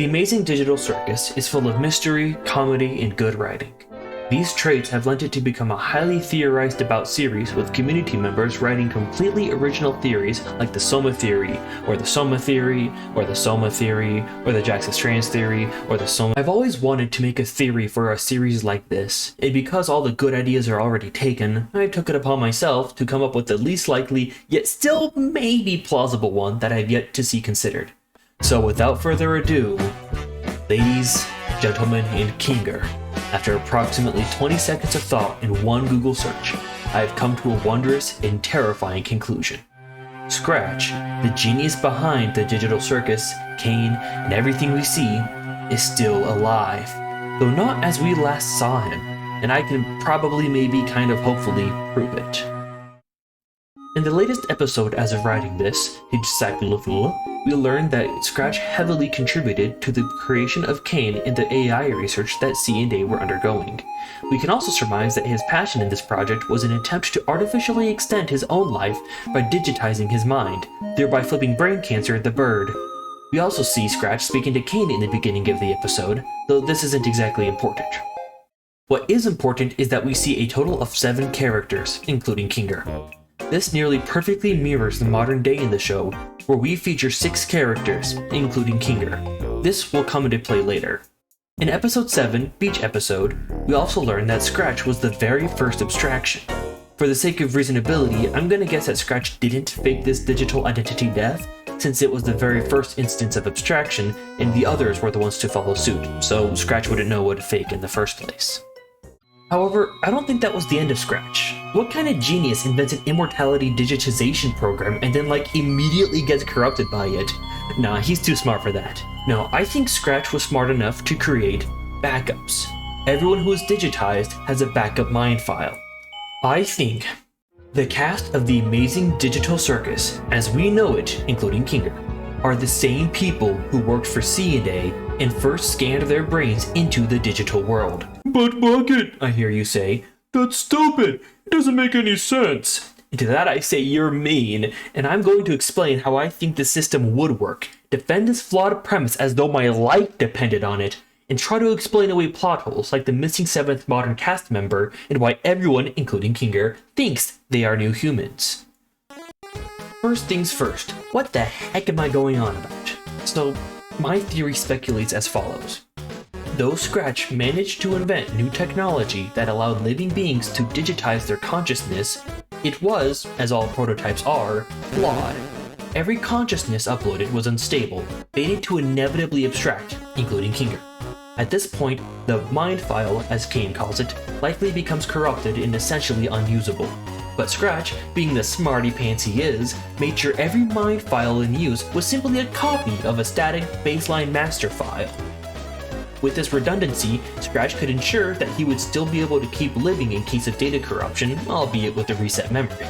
The Amazing Digital Circus is full of mystery, comedy, and good writing. These traits have lent it to become a highly theorized about series, with community members writing completely original theories like the Soma Theory, or the Soma Theory, or the Soma Theory, or the Jackson-Strands Theory, or the Soma. I've always wanted to make a theory for a series like this, and because all the good ideas are already taken, I took it upon myself to come up with the least likely, yet still maybe plausible one that I've yet to see considered. So without further ado, ladies, gentlemen, and Kinger, after approximately 20 seconds of thought and one Google search, I have come to a wondrous and terrifying conclusion. Scratch, the genius behind the digital circus, Kane, and everything we see, is still alive, though not as we last saw him, and I can probably maybe kind of hopefully prove it. In the latest episode as of writing this, we learned that Scratch heavily contributed to the creation of Kane in the AI research that C&A were undergoing. We can also surmise that his passion in this project was an attempt to artificially extend his own life by digitizing his mind, thereby flipping brain cancer the bird. We also see Scratch speaking to Kane in the beginning of the episode, though this isn't exactly important. What is important is that we see a total of 7 characters, including Kinger. This nearly perfectly mirrors the modern day in the show, where we feature 6 characters, including Kinger. This will come into play later. In episode 7, Beach Episode, we also learn that Scratch was the very first abstraction. For the sake of reasonability, I'm gonna guess that Scratch didn't fake this digital identity death, since it was the very first instance of abstraction, and the others were the ones to follow suit, so Scratch wouldn't know what to fake in the first place. However, I don't think that was the end of Scratch. What kind of genius invents an immortality digitization program and then immediately gets corrupted by it? Nah, he's too smart for that. No, I think Scratch was smart enough to create backups. Everyone who is digitized has a backup mind file. I think the cast of the Amazing Digital Circus, as we know it, including Kinger, are the same people who worked for C&A and first scanned their brains into the digital world. But Bucket, I hear you say, that's stupid. It doesn't make any sense. And to that I say you're mean, and I'm going to explain how I think the system would work, defend this flawed premise as though my life depended on it, and try to explain away plot holes like the missing 7th modern cast member and why everyone, including Kinger, thinks they are new humans. First things first, what the heck am I going on about? So, my theory speculates as follows. Though Scratch managed to invent new technology that allowed living beings to digitize their consciousness, it was, as all prototypes are, flawed. Every consciousness uploaded was unstable, fated to inevitably abstract, including Kinger. At this point, the mind file, as Kane calls it, likely becomes corrupted and essentially unusable. But Scratch, being the smarty pants he is, made sure every mind file in use was simply a copy of a static baseline master file. With this redundancy, Scratch could ensure that he would still be able to keep living in case of data corruption, albeit with a reset memory.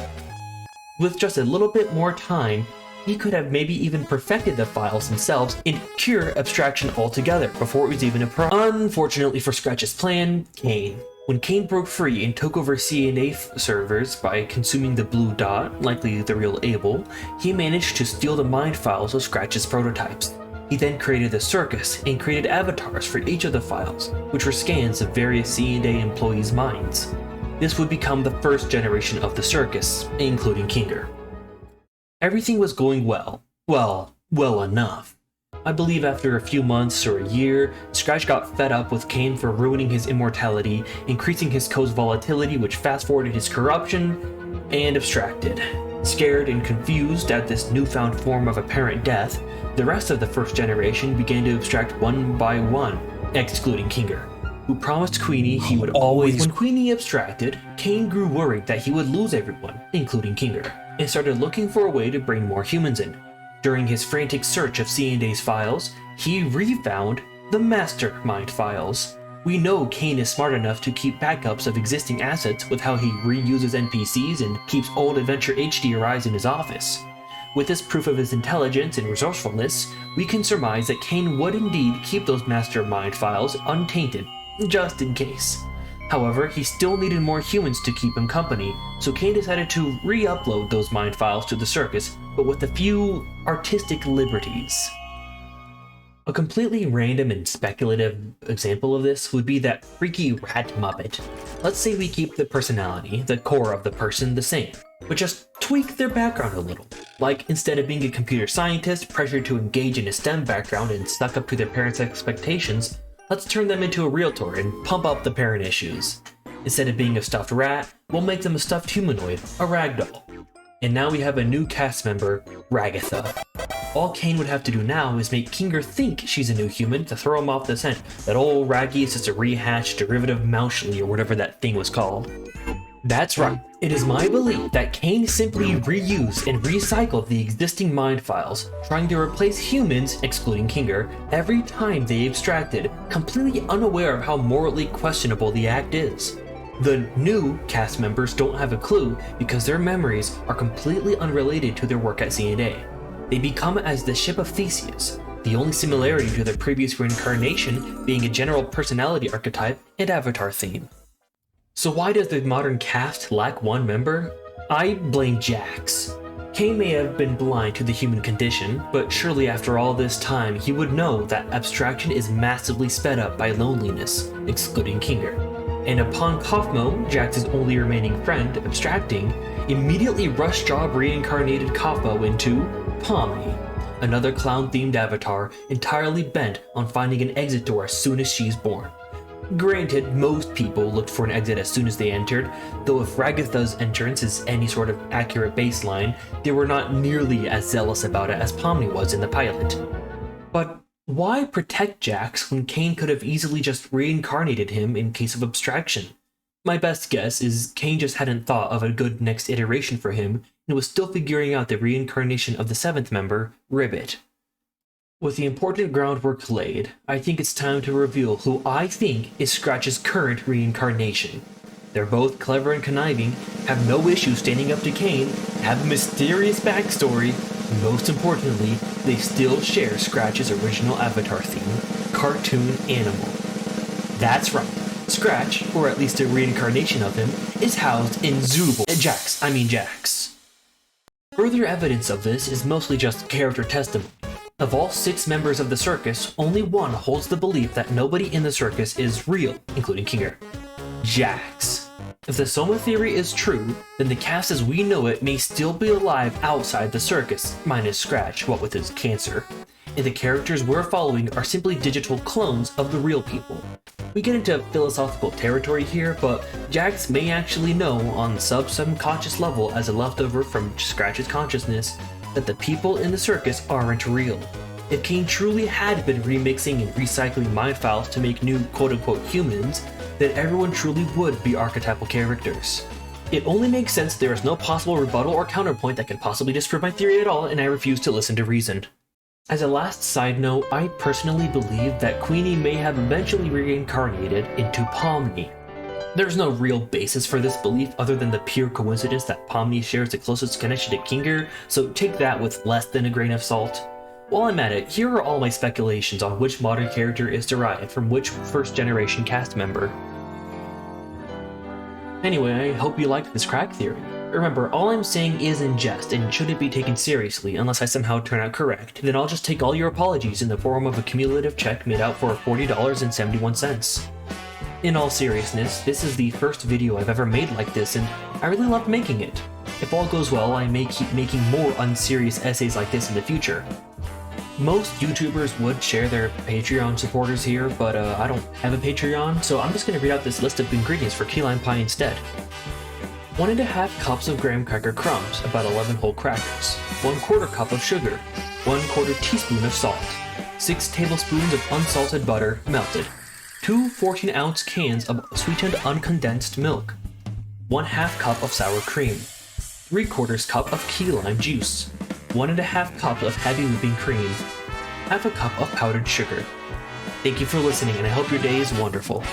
With just a little bit more time, he could have maybe even perfected the files themselves and cure abstraction altogether before it was even a problem. Unfortunately for Scratch's plan, Kane. When Kane broke free and took over C&A servers by consuming the blue dot, likely the real Abel, he managed to steal the mind files of Scratch's prototypes. He then created the circus and created avatars for each of the files, which were scans of various C&A employees' minds. This would become the first generation of the circus, including Kinger. Everything was going well. Well enough. I believe after a few months or a year, Scratch got fed up with Kane for ruining his immortality, increasing his code's volatility which fast-forwarded his corruption, and abstracted. Scared and confused at this newfound form of apparent death, the rest of the first generation began to abstract one by one, excluding Kinger, who promised Queenie he would always. When Queenie abstracted, Kane grew worried that he would lose everyone, including Kinger, and started looking for a way to bring more humans in. During his frantic search of C&A's files, he refound the mastermind files. We know Kane is smart enough to keep backups of existing assets with how he reuses NPCs and keeps old Adventure HDRIs in his office. With this proof of his intelligence and resourcefulness, we can surmise that Kane would indeed keep those mastermind files untainted, just in case. However, he still needed more humans to keep him company, so Kane decided to re-upload those mind files to the circus, but with a few artistic liberties. A completely random and speculative example of this would be that freaky rat muppet. Let's say we keep the personality, the core of the person, the same, but just tweak their background a little. Like, instead of being a computer scientist pressured to engage in a STEM background and stuck up to their parents' expectations, let's turn them into a realtor and pump up the parent issues. Instead of being a stuffed rat, we'll make them a stuffed humanoid, a ragdoll. And now we have a new cast member, Ragatha. All Kane would have to do now is make Kinger think she's a new human to throw him off the scent that old Raggy is just a rehashed derivative Moushly or whatever that thing was called. That's right, it is my belief that Kane simply reused and recycled the existing mind files, trying to replace humans, excluding Kinger, every time they abstracted, completely unaware of how morally questionable the act is. The new cast members don't have a clue because their memories are completely unrelated to their work at C&A. They become as the ship of Theseus, the only similarity to their previous reincarnation being a general personality archetype and avatar theme. So why does the modern cast lack one member? I blame Jax. Kane may have been blind to the human condition, but surely after all this time he would know that abstraction is massively sped up by loneliness, excluding Kinger. And upon Kaufmo, Jax's only remaining friend, abstracting, immediately rush job reincarnated Kaufmo into Pomni, another clown-themed avatar entirely bent on finding an exit door as soon as she's born. Granted, most people looked for an exit as soon as they entered, though if Ragatha's entrance is any sort of accurate baseline, they were not nearly as zealous about it as Pomni was in the pilot. But why protect Jax when Kane could have easily just reincarnated him in case of abstraction? My best guess is Kane just hadn't thought of a good next iteration for him and was still figuring out the reincarnation of the seventh member, Ribbit. With the important groundwork laid, I think it's time to reveal who I think is Scratch's current reincarnation. They're both clever and conniving, have no issue standing up to Kane, have a mysterious backstory, and most importantly, they still share Scratch's original avatar theme, cartoon animal. That's right, Scratch, or at least a reincarnation of him, is housed in Jax. Further evidence of this is mostly just character testimony. Of all 6 members of the circus, only one holds the belief that nobody in the circus is real, including Kinger. Jax. If the Soma theory is true, then the cast as we know it may still be alive outside the circus, minus Scratch, what with his cancer. And the characters we're following are simply digital clones of the real people. We get into philosophical territory here, but Jax may actually know on subconscious level as a leftover from Scratch's consciousness that the people in the circus aren't real. If Kane truly had been remixing and recycling mind files to make new quote-unquote humans, then everyone truly would be archetypal characters. It only makes sense there is no possible rebuttal or counterpoint that can possibly disprove my theory at all, and I refuse to listen to reason. As a last side note, I personally believe that Queenie may have eventually reincarnated into Pomni. There's no real basis for this belief other than the pure coincidence that Pomni shares the closest connection to Kinger, so take that with less than a grain of salt. While I'm at it, here are all my speculations on which modern character is derived from which first-generation cast member. Anyway, I hope you liked this crack theory. Remember, all I'm saying is in jest and shouldn't be taken seriously unless I somehow turn out correct. Then I'll just take all your apologies in the form of a cumulative check made out for $40.71. In all seriousness, this is the first video I've ever made like this, and I really loved making it. If all goes well, I may keep making more unserious essays like this in the future. Most YouTubers would share their Patreon supporters here, but I don't have a Patreon, so I'm just going to read out this list of ingredients for key lime pie instead. 1½ cups of graham cracker crumbs, about 11 whole crackers, 1/4 cup of sugar, 1/4 teaspoon of salt, 6 tablespoons of unsalted butter, melted, 2 14-ounce cans of sweetened uncondensed milk, 1/2 cup of sour cream, 3/4 cup of key lime juice, 1½ cup of heavy whipping cream, 1/2 cup of powdered sugar. Thank you for listening, and I hope your day is wonderful.